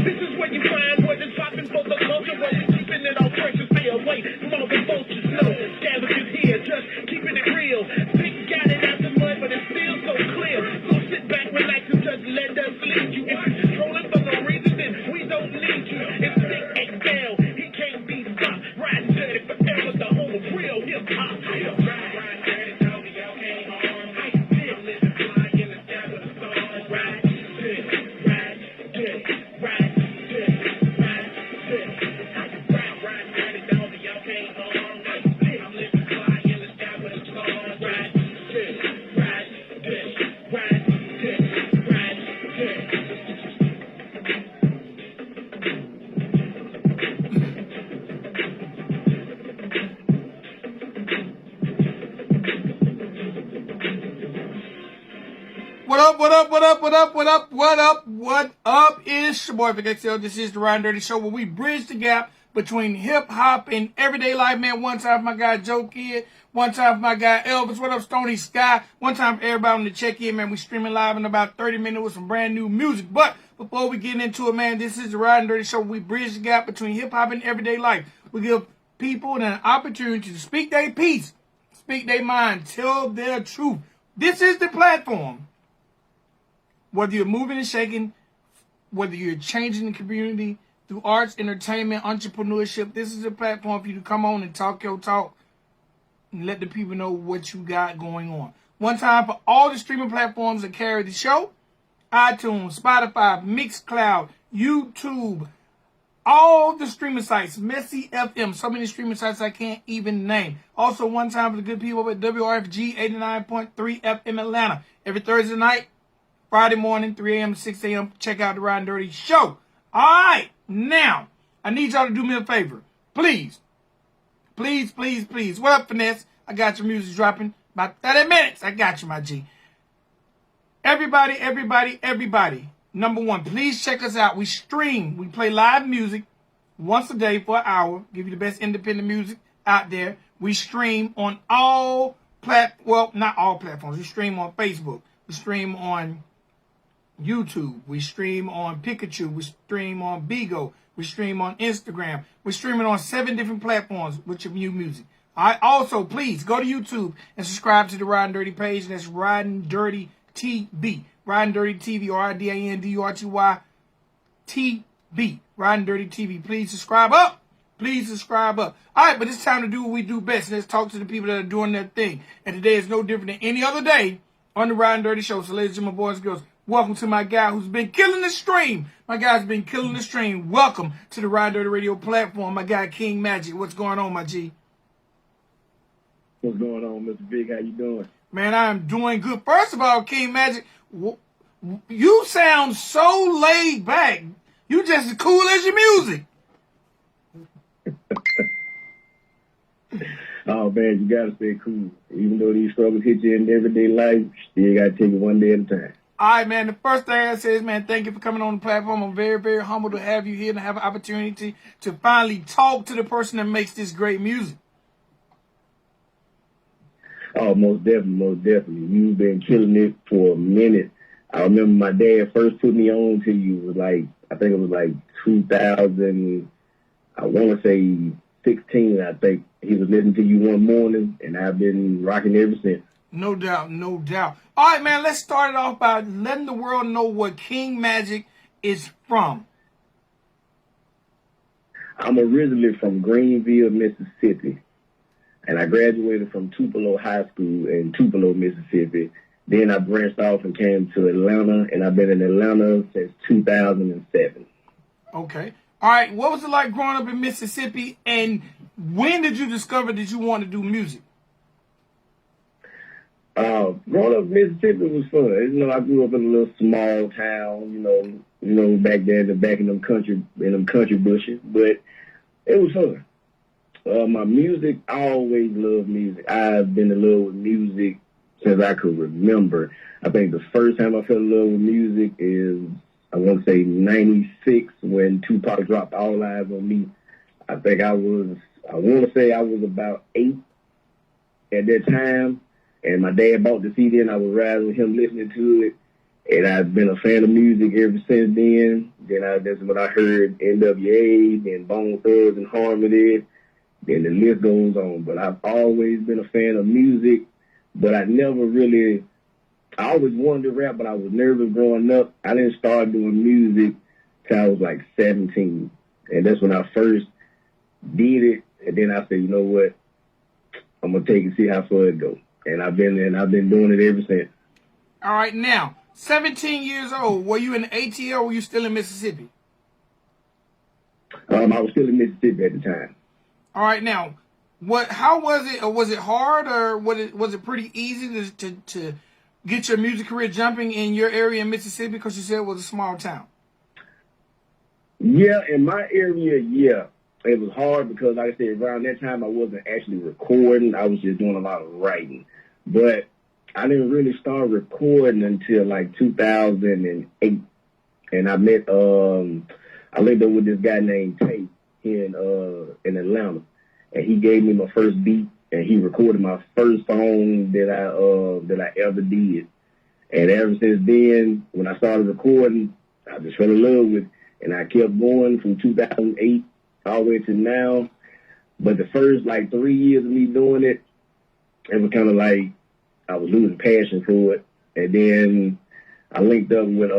This is where you find what is popping for the culture. Where we keeping it all fresh and stay away from all the vultures. No scavengers here, just keeping it real. Big got it out the mud, but it's still so clear. So sit back, relax, and just let us lead you. If you're just trolling for no reason, then we don't need you. It's Big X down, he can't be stopped. Riding dirty forever, the home of real hip hop. Ride dirty, Toby, y'all can't harm. I still live fly in the sky with a storm. Ride dirty, ride dirty, ride dirty, ride dirty. Ride dirty, Toby, y'all can't harm. I still live fly in the sky with a storm. Ride dirty, ride dirty, ride dirty, ride dirty. What up, what up, what up, what up, what up, what up, what up? It's your boy, Big XL. This is the Ride Dirty Show where we bridge the gap between hip-hop and everyday life, man. One time for my guy Joe Kid, one time for my guy Elvis. What up, Stony Sky? One time for everybody on the check-in, man. We streaming live in about 30 minutes with some brand new music. But before we get into it, man, this is the Ride Dirty Show where we bridge the gap between hip-hop and everyday life. We give people an opportunity to speak their piece, speak their mind, tell their truth. This is the platform. Whether you're moving and shaking, whether you're changing the community through arts, entertainment, entrepreneurship, this is a platform for you to come on and talk your talk and let the people know what you got going on. One time for all the streaming platforms that carry the show: iTunes, Spotify, Mixcloud, YouTube, all the streaming sites, Messy FM, so many streaming sites I can't even name. Also, one time for the good people at WRFG 89.3 FM Atlanta. Every Thursday night, Friday morning, 3 a.m. to 6 a.m. Check out the Ride and Dirty Show. All right, now, I need y'all to do me a favor. Please, please, please, please. What up, Finesse? I got your music dropping. About 30 minutes. I got you, my G. Everybody, everybody, everybody. Number one, please check us out. We stream. We play live music once a day for an hour. Give you the best independent music out there. We stream on all not all platforms. We stream on Facebook. We stream on YouTube. We stream on Pikachu. We stream on Bigo. We stream on Instagram. We're streaming on 7 different platforms with your new music. All right. Also, please go to YouTube and subscribe to the Riding Dirty page. That's Riding Dirty TV. Riding Dirty TV. RIDANDURTY TV. Riding Dirty TV. Please subscribe up. Please subscribe up. All right, but it's time to do what we do best. Let's talk to the people that are doing their thing. And today is no different than any other day on the Riding Dirty Show. So, ladies and gentlemen, boys and girls, welcome to my guy who's been killing the stream. My guy's been killing the stream. Welcome to the Ride Dirty Radio platform. My guy, King Magjic. What's going on, my G? What's going on, Mr. Big? How you doing? Man, I'm doing good. First of all, King Magjic, you sound so laid back. You just as cool as your music. Oh, man, you got to stay cool. Even though these struggles hit you in everyday life, you still got to take it one day at a time. All right, man. The first thing I say is, man, thank you for coming on the platform. I'm very, very humbled to have you here and have an opportunity to finally talk to the person that makes this great music. Oh, most definitely, most definitely. You've been killing it for a minute. I remember my dad first put me on to you. Was like, I think it was like 2000, I want to say 16, I think. He was listening to you one morning, and I've been rocking ever since. No doubt, no doubt. All right, man, let's start it off by letting the world know where King Magjic is from. I'm originally from Greenville, Mississippi, and I graduated from Tupelo High School in Tupelo, Mississippi. Then I branched off and came to Atlanta, and I've been in Atlanta since 2007. Okay. All right, what was it like growing up in Mississippi, and when did you discover that you wanted to do music? Growing up in Mississippi was fun. You know, I grew up in a little small town, you know, back there, back in them country bushes, but it was fun. My music, I always loved music. I've been in love with music since I could remember. I think the first time I fell in love with music is, I want to say 96, when Tupac dropped All Eyes on Me. I want to say I was about 8 at that time, and my dad bought the CD, and I was riding with him listening to it, And I've been a fan of music ever since then. That's when I heard NWA, then Bone Thugs and Harmony, then the list goes on. But I've always been a fan of music, but I always wanted to rap, but I was nervous growing up. I didn't start doing music till I was like 17. And that's when I first did it. And then I said, you know what? I'm going to take it and see how far it goes. And I've been doing it ever since. All right, now, 17 years old, were you in ATL or were you still in Mississippi? I was still in Mississippi at the time. All right, now, how was it, or was it hard, or was it pretty easy to get your music career jumping in your area in Mississippi, because you said it was a small town? Yeah, in my area, yeah. It was hard because, like I said, around that time I wasn't actually recording. I was just doing a lot of writing. But I didn't really start recording until like 2008. And I linked up with this guy named Tate in Atlanta. And he gave me my first beat, and he recorded my first song that I ever did. And ever since then, when I started recording, I just fell in love with it. And I kept going from 2008 all the way to now. But the first like 3 years of me doing it, it was kind of like I was losing passion for it. And then I linked up with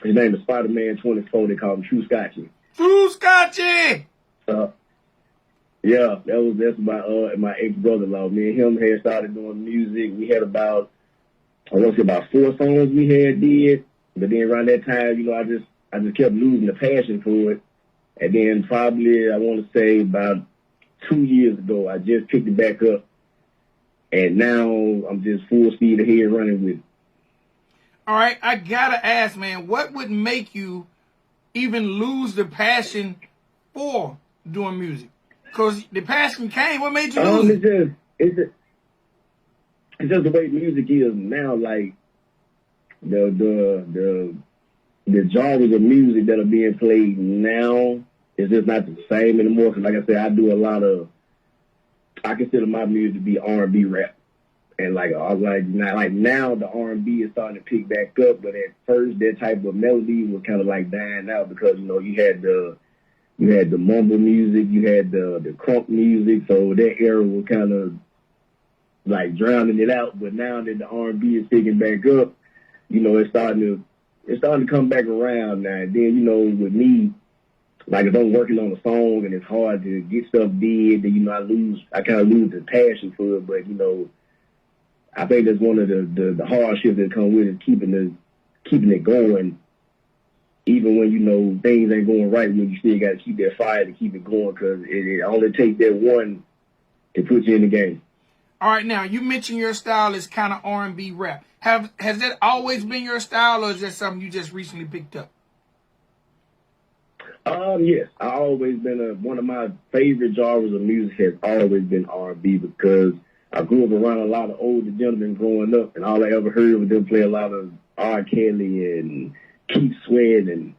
his name is Spider-Man 24. They call him True Scotchy. True Scotchy! Yeah, that's my ex-brother-in-law. Me and him had started doing music. We had about 4 songs we had did. But then around that time, you know, I just kept losing the passion for it. And then probably, I want to say about 2 years ago, I just picked it back up. And now I'm just full speed ahead running with it. All right, I got to ask, man, what would make you even lose the passion for doing music? Because the passion came. What made you lose it? It's just the way music is now. Like, the genres of music that are being played now is just not the same anymore. Because, like I said, I consider my music to be R&B rap, and now the R&B is starting to pick back up. But at first, that type of melody was kind of like dying out because you had the mumble music, you had the crunk music, so that era was kind of like drowning it out. But now that the R&B is picking back up, it's starting to come back around now. And then, with me, like if I'm working on a song and it's hard to get stuff did, then, I kind of lose the passion for it. But, I think that's one of the hardships that come with it, keeping it going. Even when, things ain't going right, when you still got to keep that fire to keep it going, because it only takes that one to put you in the game. All right, now, you mentioned your style is kind of R&B rap. Has that always been your style, or is that something you just recently picked up? Yes. I always been one of my favorite genres of music has always been R&B, because I grew up around a lot of older gentlemen growing up, and all I ever heard was them play a lot of R. Kelly and Keith Sweat, and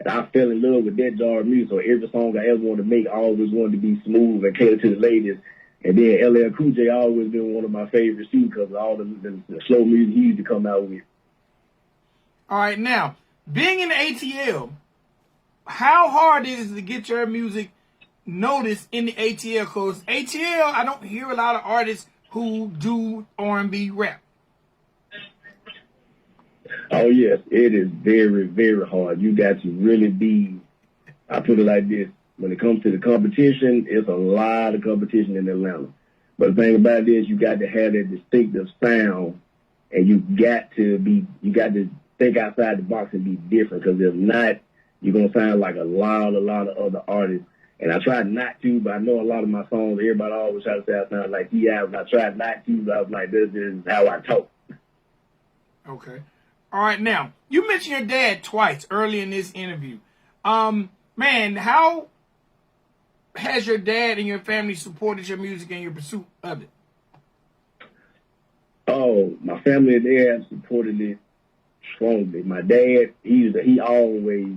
I fell in love with that genre of music. So every song I ever wanted to make, I always wanted to be smooth and cater to the ladies. And then LL Cool J always been one of my favorites too, because of all the slow music he used to come out with. All right, now, being in ATL, how hard is it to get your music noticed in the ATL? Because ATL, I don't hear a lot of artists who do R&B rap. Oh, yes, it is very, very hard. You got to really be, I put it like this, when it comes to the competition, it's a lot of competition in Atlanta. But the thing about it is you got to have that distinctive sound, and you got to think outside the box and be different, because if not, you're going to sound like a lot of other artists. And I tried not to, but I know a lot of my songs, everybody always try to say I sound like T.I., and I tried not to, but I was like, this is how I talk. Okay. All right, now, you mentioned your dad twice early in this interview. Man, how has your dad and your family supported your music and your pursuit of it? Oh, my family, they have supported it strongly. My dad, he always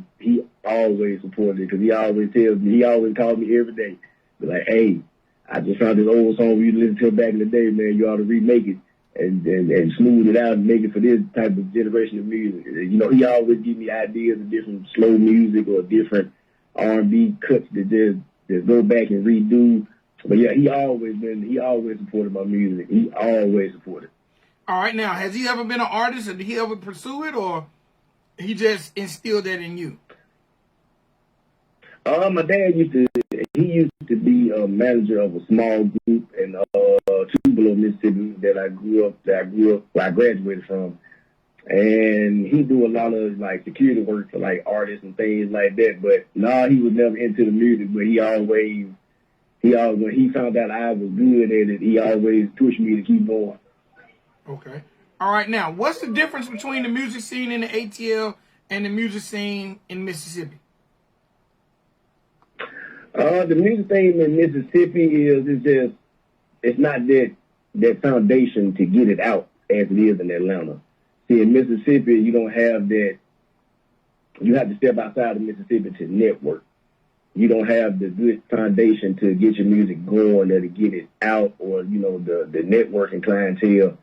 supported it, because he always tells me, he always calls me every day, be like, hey, I just found this old song we used to listen to back in the day, man, you ought to remake it. and smooth it out and make it for this type of generation of music. You know, he always give me ideas of different slow music or different R&B cuts that just go back and redo. But yeah, he always supported my music. He always supported. All right, now, has he ever been an artist, or did he ever pursue it, or he just instilled that in you? My dad used to be a manager of a small group in Tupelo, Mississippi that I graduated from. And he do a lot of like security work for like artists and things like that. But no, he was never into the music, but he always when he found out I was good at it, he always pushed me to keep going. Okay. All right, now, what's the difference between the music scene in the ATL and the music scene in Mississippi? The music thing in Mississippi it's not that foundation to get it out as it is in Atlanta. See, in Mississippi, you don't have that. You have to step outside of Mississippi to network. You don't have the good foundation to get your music going or to get it out, or, you know, the networking clientele.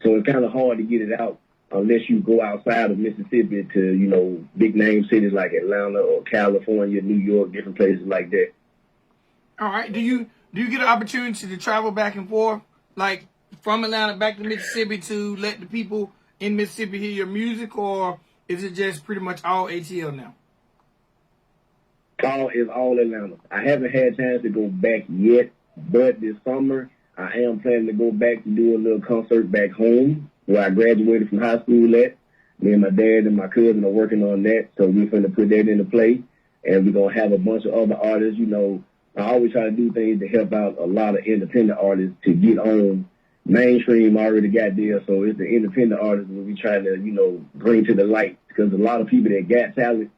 So it's kind of hard to get it out unless you go outside of Mississippi to, you know, big name cities like Atlanta or California, New York, different places like that. All right. Do you get an opportunity to travel back and forth, like from Atlanta back to Mississippi, to let the people in Mississippi hear your music, or is it just pretty much all ATL now? It's all Atlanta. I haven't had a chance to go back yet, but this summer I am planning to go back to do a little concert back home where I graduated from high school at. Me and my dad and my cousin are working on that, so we're going to put that into play, and we're going to have a bunch of other artists. You know, I always try to do things to help out a lot of independent artists to get on. Mainstream already got there, so it's the independent artists that we try to, you know, bring to the light, because a lot of people that got talent,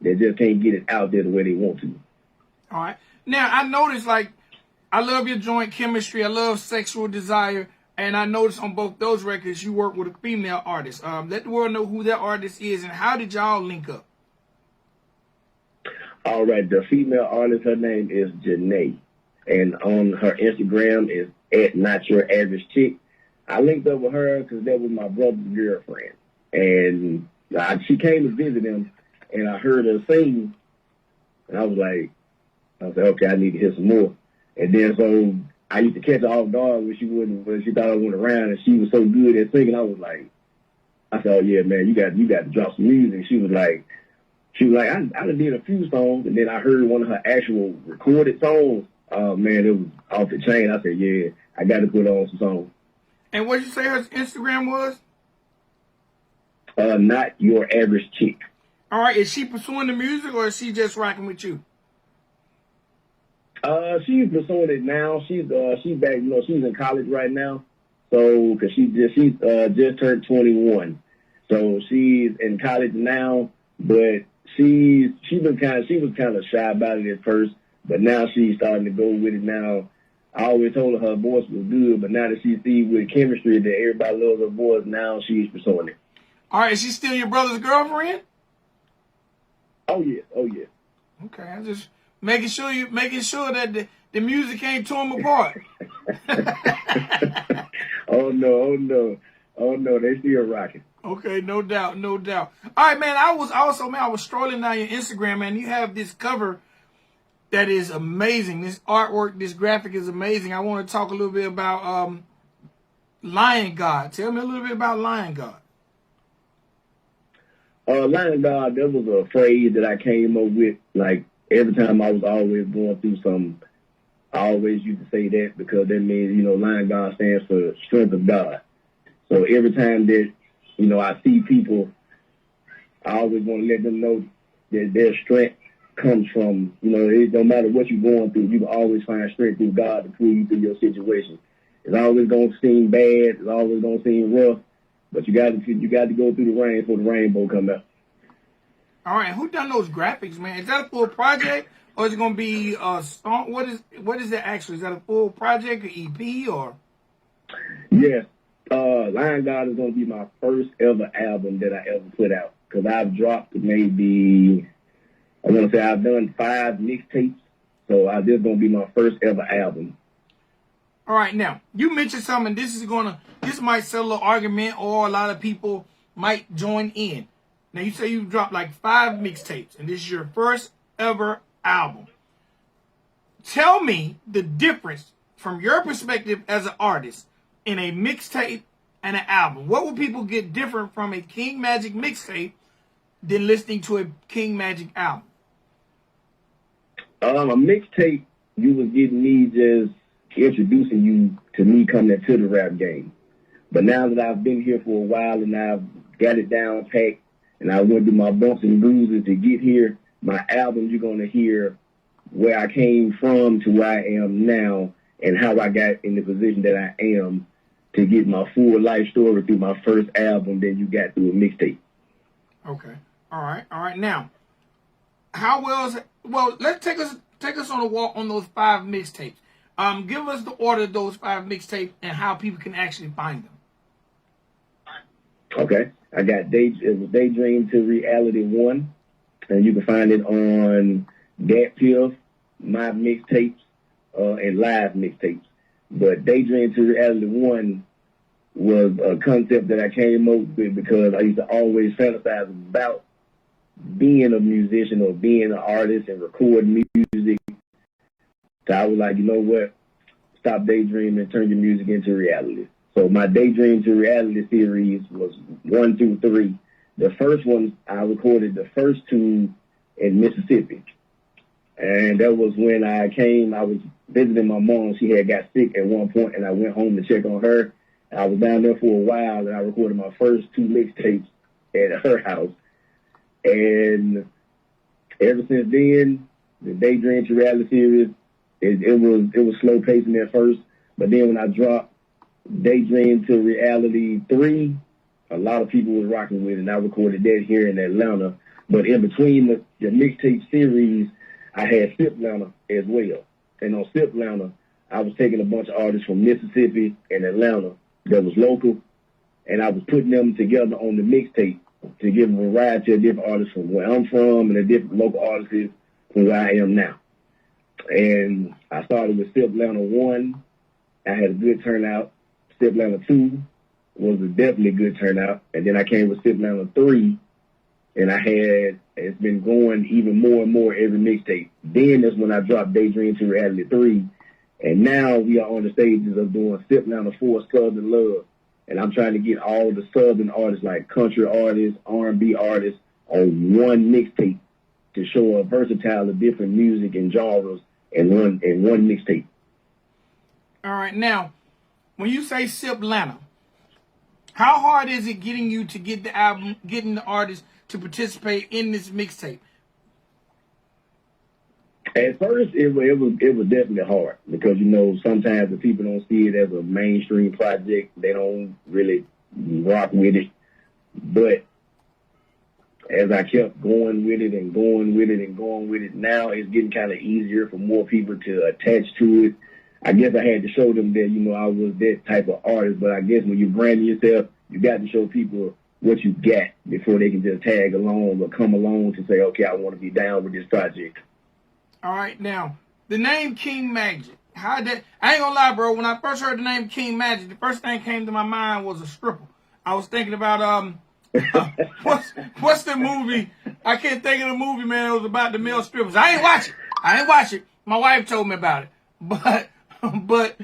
they just can't get it out there the way they want to. All right. Now, I noticed, like, I love your joint chemistry. I love Sexual Desire. And I noticed on both those records you work with a female artist. Let the world know who that artist is and how did y'all link up? All right. The female artist, her name is Janae. And on her Instagram is @NotYourAverageChick. I linked up with her because that was my brother's girlfriend. And she came to visit him, and I heard her sing. And I was like, okay, I need to hear some more. And then so I used to catch her off guard when she thought I went around, and she was so good at singing. I said, oh yeah, man, you got to drop some music. She was like, I done did a few songs, and then I heard one of her actual recorded songs. Oh man, it was off the chain. I said, yeah, I got to put on some songs. And what did you say her Instagram was? Not Your Average Chick. All right, is she pursuing the music, or is she just rocking with you? She's pursuing it now. She's back. You know, she's in college right now. So, because she's just turned 21, so she's in college now. But she was kind of shy about it at first, but now she's starting to go with it now. I always told her voice was good, but now that she sees with chemistry that everybody loves her voice, now she's pursuing it. All right, is she still your brother's girlfriend? Oh yeah. Okay, I'm just making sure that the music ain't torn apart. Oh no, they still rocking. Okay, no doubt. All right, man. I was strolling down your Instagram, man. You have this cover that is amazing. This artwork, this graphic is amazing. I want to talk a little bit about Lion God. Tell me a little bit about Lion God. Lion God, that was a phrase that I came up with. Like every time I was always going through something, I always used to say that, because that means, you know, Lion God stands for strength of God. So every time that, you know, I see people, I always want to let them know that their strength comes from, you know, it don't matter what you're going through, you can always find strength through God to pull you through your situation. It's always going to seem bad, it's always going to seem rough, but you got to go through the rain for the rainbow come out. All right, who done those graphics, man? Is that a full project, or is it going to be a song? What is that actually? Is that a full project, or EP, or? Yes. Lion God is going to be my first ever album that I ever put out, because I've dropped maybe, I want to say, I've done 5 mixtapes, so this is going to be my first ever album. All right, now you mentioned something. This might settle an argument, or a lot of people might join in. Now you say you dropped like 5 mixtapes, and this is your first ever album. Tell me the difference from your perspective as an artist in a mixtape and an album. What will people get different from a King Magjic mixtape than listening to a King Magjic album? A mixtape, you was getting me just introducing you to me coming into the rap game. But now that I've been here for a while and I've got it down packed and I went through my bumps and bruises to get here, my album, you're going to hear where I came from to where I am now and how I got in the position that I am to get my full life story through my first album that you got through a mixtape. Okay. All right. Now, let's take us on a walk on those 5 mixtapes. Give us the order of those 5 mixtapes and how people can actually find them. Okay. I got Daydream to Reality 1, and you can find it on Dat Piff, my mixtapes, and live mixtapes. But Daydream to Reality 1 was a concept that I came up with because I used to always fantasize about being a musician or being an artist and recording music. So I was like, you know what? Stop daydreaming and turn your music into reality. So my Daydream to Reality series was 1 through 3. The first one, I recorded the first 2 in Mississippi. And that was when I was visiting my mom. She had got sick at one point, and I went home to check on her. I was down there for a while, and I recorded my first 2 mixtapes at her house. And ever since then, the Daydream to Reality series, it was slow pacing at first, but then when I dropped Daydream to Reality 3, a lot of people was rocking with it, and I recorded that here in Atlanta. But in between the mixtape series, I had Sip Atlanta as well. And on Sip Atlanta, I was taking a bunch of artists from Mississippi and Atlanta that was local, and I was putting them together on the mixtape to give a variety of different artists from where I'm from and the different local artists from where I am now. And I started with Sip Atlanta 1. I had a good turnout. Sip Atlanta 2 was a definitely good turnout. And then I came with Sip Atlanta 3, and it's been going even more and more every mixtape. Then that's when I dropped Daydream to Reality 3. And now we are on the stages of doing Sip Atlanta 4 Southern Love. And I'm trying to get all the Southern artists, like country artists, R&B artists, on one mixtape to show a versatile of different music and genres in one mixtape. All right. Now, when you say Sip Atlanta, how hard is it getting you to get the album, getting the artists to participate in this mixtape? At first, it was definitely hard because, sometimes the people don't see it as a mainstream project. They don't really rock with it. But as I kept going with it and going with it and going with it, now it's getting kind of easier for more people to attach to it. I guess I had to show them that, I was that type of artist. But I guess when you're branding yourself, you got to show people what you got before they can just tag along or come along to say, okay, I want to be down with this project. All right, now, the name King Magjic. I ain't gonna lie, bro. When I first heard the name King Magjic, the first thing came to my mind was a stripper. I was thinking about what's the movie? I can't think of the movie, man. It was about the male strippers. I ain't watch it. My wife told me about it, but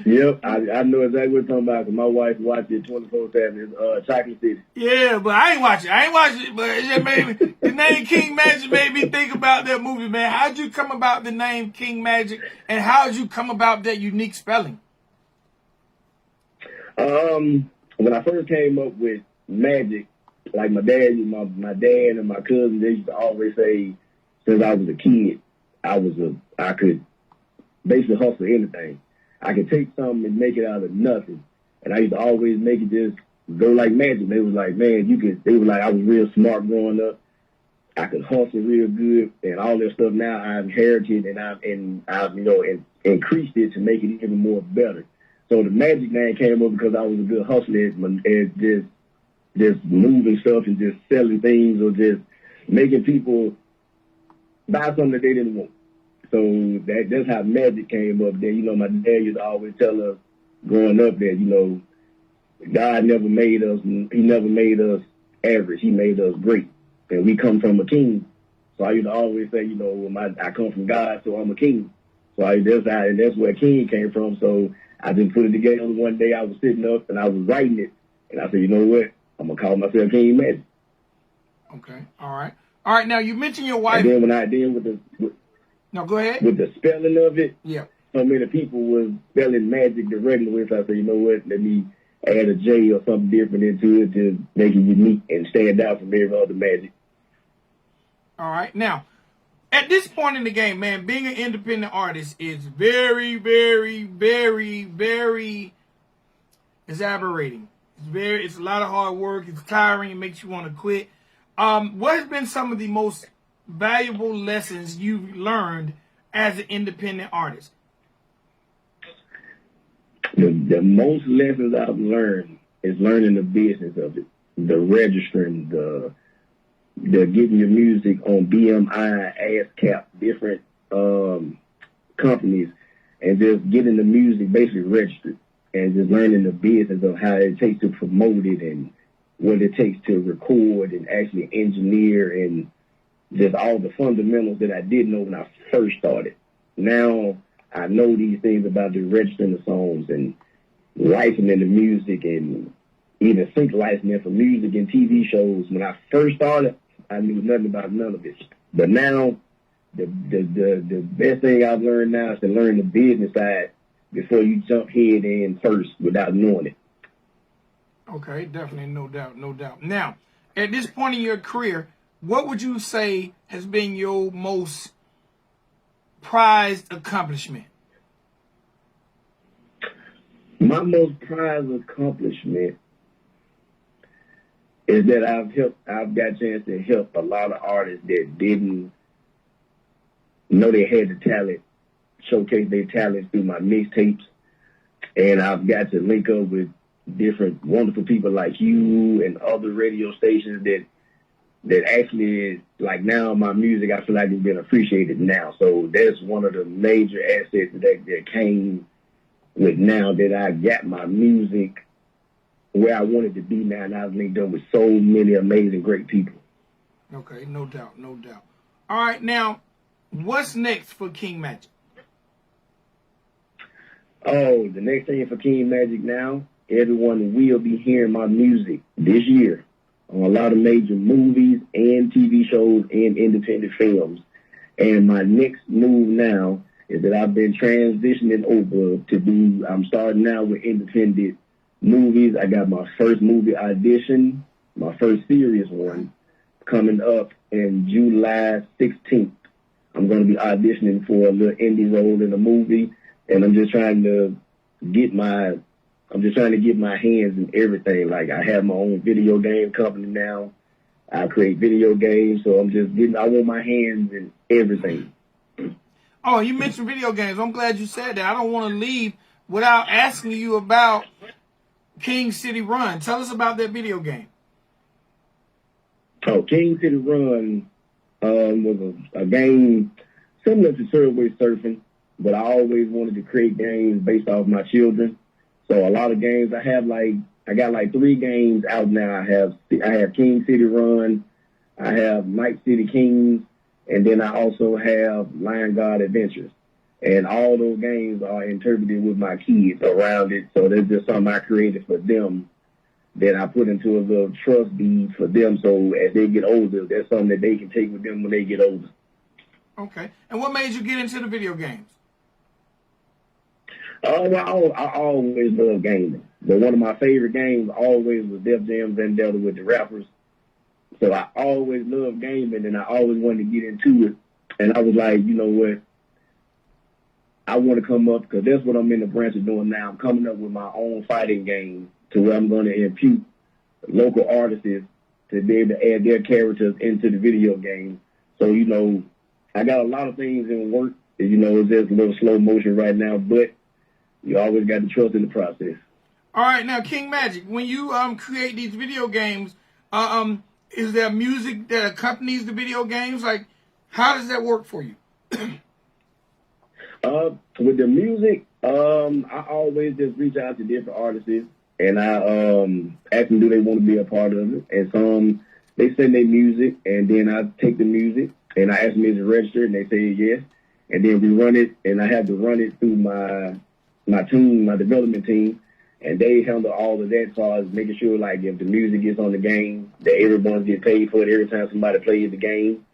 Yep, I know exactly what you're talking about. Cause my wife watched it 24/7. It's Chocolate City. Yeah, but I ain't watch it. But it just made me, the name King Magjic made me think about that movie, man. How'd you come about the name King Magjic, and how'd you come about that unique spelling? When I first came up with Magjic, like my dad and my cousin, they used to always say, since I was a kid, I could basically hustle anything. I could take something and make it out of nothing. And I used to always make it just go like magic. They was like, man, they were like, I was real smart growing up. I could hustle real good and all that stuff. Now I've inherited and I've increased it to make it even more better. So the Magjic name came up because I was a good hustler at just moving stuff and just selling things or just making people buy something that they didn't want. So that's how Magjic came up. Then, my dad used to always tell us, growing up that, you know, God never made us, he never made us average. He made us great. And we come from a king. So I used to always say, you know, I come from God, so I'm a king. So that's where king came from. So I just put it together one day. I was sitting up and I was writing it. And I said, you know what? I'm going to call myself King Magic. Okay. All right. All right. Now, you mentioned your wife. And then when I did No, go ahead. with the spelling of it, Yeah. so many people was spelling magic the regular way. So I said, you know what? Let me add a J or something different into it to make it unique and stand out from every other magic. All right. Now, at this point in the game, man, being an independent artist is very, very, very, very exasperating. It's a lot of hard work. It's tiring. It makes you want to quit. What has been some of the most valuable lessons you've learned as an independent artist? The most lessons I've learned is learning the business of it, the registering, the getting your music on BMI, ASCAP, different companies, and just getting the music basically registered, and just learning the business of how it takes to promote it and what it takes to record and actually engineer, and just all the fundamentals that I didn't know when I first started. Now I know these things about the registering the songs and licensing the music and even sync licensing for music and TV shows. When I first started, I knew nothing about none of it. But now, the best thing I've learned now is to learn the business side before you jump head in first without knowing it. Okay, definitely, no doubt, no doubt. Now, at this point in your career, what would you say has been your most prized accomplishment? My most prized accomplishment is that I've got a chance to help a lot of artists that didn't know they had the talent, showcase their talents through my mixtapes. And I've got to link up with different wonderful people like you and other radio stations that actually, like, now my music, I feel like it's been appreciated now. So that's one of the major assets that came with now that I got my music where I wanted to be now, and I've linked up with so many amazing, great people. Okay, no doubt, no doubt. All right, now, what's next for King Magic? Oh, the next thing for King Magic now, everyone will be hearing my music this year on a lot of major movies and TV shows and independent films. And my next move now is that I've been transitioning over to do, I'm starting now with independent movies. I got my first movie audition, my first serious one, coming up in July 16th. I'm going to be auditioning for a little indie role in a movie, and I'm just trying to get my hands in everything. Like, I have my own video game company now. I create video games, so I want my hands in everything. Oh, you mentioned video games. I'm glad you said that. I don't want to leave without asking you about King City Run. Tell us about that video game. Oh, King City Run was a game similar to Subway Surfing, but I always wanted to create games based off my children. So a lot of games I got 3 games out now. I have King City Run, I have Night City Kings, and then I also have Lion God Adventures. And all those games are interpreted with my kids around it. So there's just something I created for them that I put into a little trust deed for them. So as they get older, that's something that they can take with them when they get older. Okay. And what made you get into the video games? Well, I always loved gaming. But one of my favorite games always was Def Jam Vendetta with the rappers. So I always loved gaming, and I always wanted to get into it. And I was like, you know what? I want to come up, because that's what I'm in the branch of doing now. I'm coming up with my own fighting game to where I'm going to impute local artists to be able to add their characters into the video game. So, you know, I got a lot of things in work. You know, it's just a little slow motion right now, but you always got to trust in the process. All right, now, King Magic, when you create these video games, is there music that accompanies the video games? Like, how does that work for you? With the music, I always just reach out to different artists and I ask them do they want to be a part of it. And some they send their music, and then I take the music and I ask them is it registered, and they say yes. And then we run it, and I have to run it through my team, my development team, and they handle all of that as far as making sure like if the music gets on the game, that everyone gets paid for it every time somebody plays the game.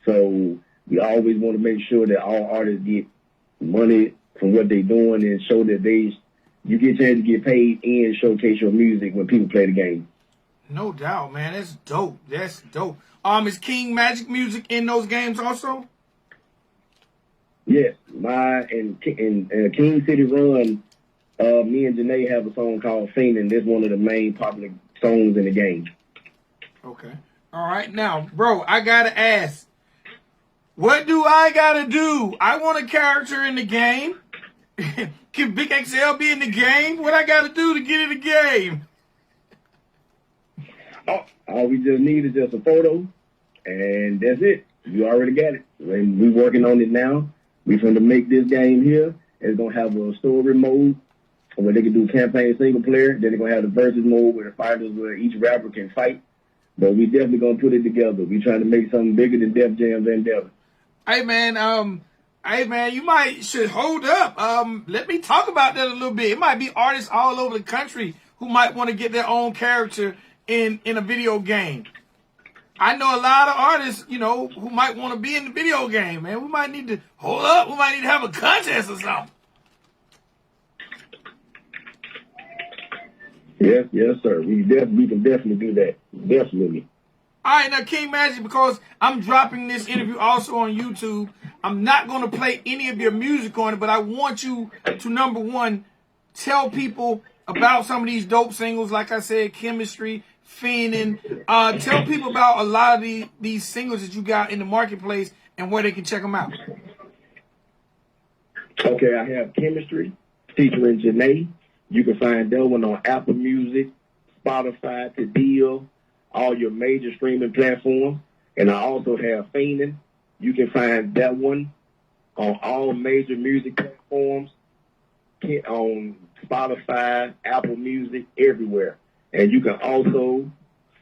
So we always want to make sure that all artists get money from what they're doing and show that you get a chance to get paid and showcase your music when people play the game. No doubt, man. That's dope. That's dope. Is King Magjic music in those games also? Yes, in King City Run, me and Janae have a song called Fiendin'. That's one of the main popular songs in the game. Okay. All right. Now, bro, I gotta ask, what do I gotta do? I want a character in the game. Can Big XL be in the game? What I gotta do to get in the game? All we just need is just a photo, and that's it. You already got it. And we're working on it now. We're going to make this game here. It's going to have a story mode where they can do campaign single player. Then they're going to have the versus mode where the fighters, where each rapper can fight. But we definitely going to put it together. We're trying to make something bigger than Def Jam's Endeavor. Hey man, you should hold up. Let me talk about that a little bit. It might be artists all over the country who might want to get their own character in a video game. I know a lot of artists, who might want to be in the video game, man. We might need to hold up. We might need to have a contest or something. Yes, sir. We can definitely do that. Definitely. All right, now, King Magjic, because I'm dropping this interview also on YouTube, I'm not going to play any of your music on it, but I want you to, number one, tell people about some of these dope singles, like I said, Chemistry, Fiendin'. Tell people about a lot of these singles that you got in the marketplace and where they can check them out. Okay, I have Chemistry featuring Janae. You can find that one on Apple Music, Spotify, Tidal, all your major streaming platforms. And I also have Fiendin'. You can find that one on all major music platforms, on Spotify, Apple Music, everywhere. And you can also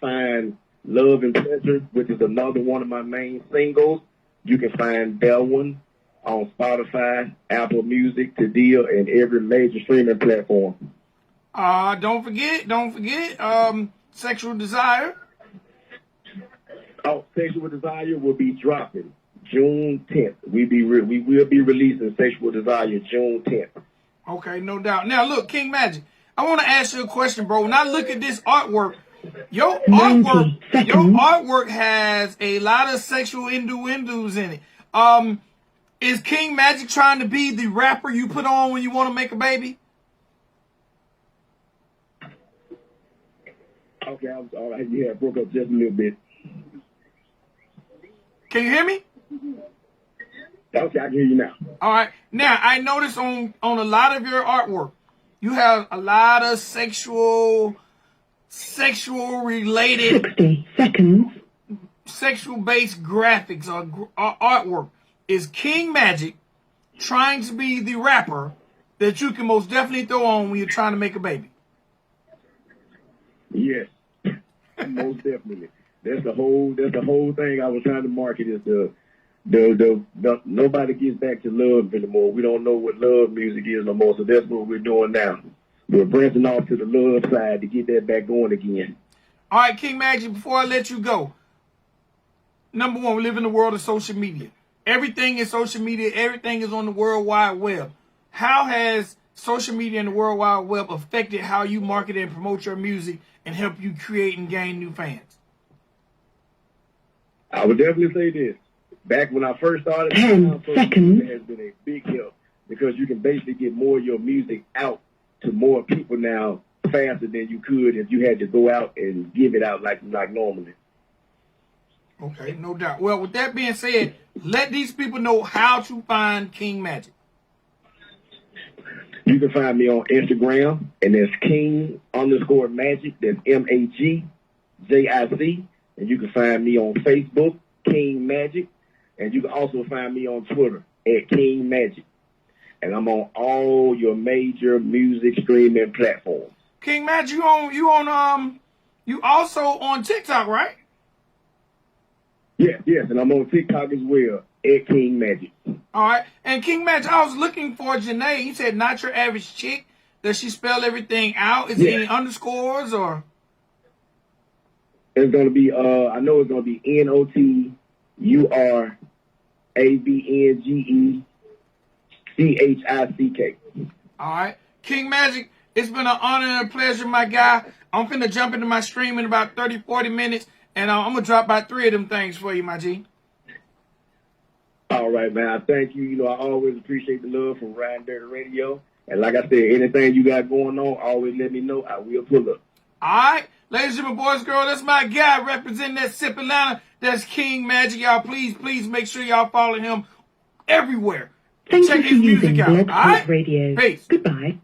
find Love and Pleasure, which is another one of my main singles. You can find that one on Spotify, Apple Music, Tidal, and every major streaming platform. Don't forget, Sexual Desire. Sexual Desire will be dropping June 10th. We will be releasing Sexual Desire June 10th. Okay, no doubt. Now, look, King Magjic, I want to ask you a question, bro. When I look at this artwork, your artwork has a lot of sexual innuendos in it. Is King Magjic trying to be the rapper you put on when you want to make a baby? Okay, all right. Yeah, I broke up just a little bit. Can you hear me? Okay, I can hear you now. All right. Now, I noticed on a lot of your artwork, you have a lot of sexual related 60 seconds. Sexual based graphics or artwork. Is King Magjic trying to be the rapper that you can most definitely throw on when you're trying to make a baby? Yes, most definitely. That's the whole thing I was trying to market is the nobody gets back to love anymore. We don't know what love music is no more, so that's what we're doing now. We're branching off to the love side to get that back going again. All right, King Magjic, before I let you go, number one, we live in the world of social media. Everything is social media. Everything is on the World Wide Web. How has social media and the World Wide Web affected how you market and promote your music and help you create and gain new fans? I would definitely say this. Back when I first started, 10 seconds. It has been a big help because you can basically get more of your music out to more people now faster than you could if you had to go out and give it out like normally. Okay, no doubt. Well, with that being said, let these people know how to find King Magjic. You can find me on Instagram, and that's King_Magjic. That's MAGJIC. And you can find me on Facebook, King Magjic. And you can also find me on Twitter at King Magjic. and I'm on all your major music streaming platforms. King Magic, you also on TikTok, right? Yes, and I'm on TikTok as well, at King Magjic. All right. And King Magic, I was looking for Janae. You said not your average chick. Does she spell everything out? Is it any underscores or? It's gonna be I know it's gonna be NOTURABNGECHICK. All right. King Magic, it's been an honor and a pleasure, my guy. I'm finna jump into my stream in about 30, 40 minutes, and I'm gonna drop about 3 of them things for you, my G. All right, man. I thank you. You know, I always appreciate the love from Riding Dirty Radio. And like I said, anything you got going on, always let me know. I will pull up. All right. Ladies and gentlemen, boys, girls, that's my guy representing that SIP Atlanta. That's King Magic. Y'all, please make sure y'all follow him everywhere. Thank Check you his for music using out. All Blog right? Talk Radio. Peace. Goodbye.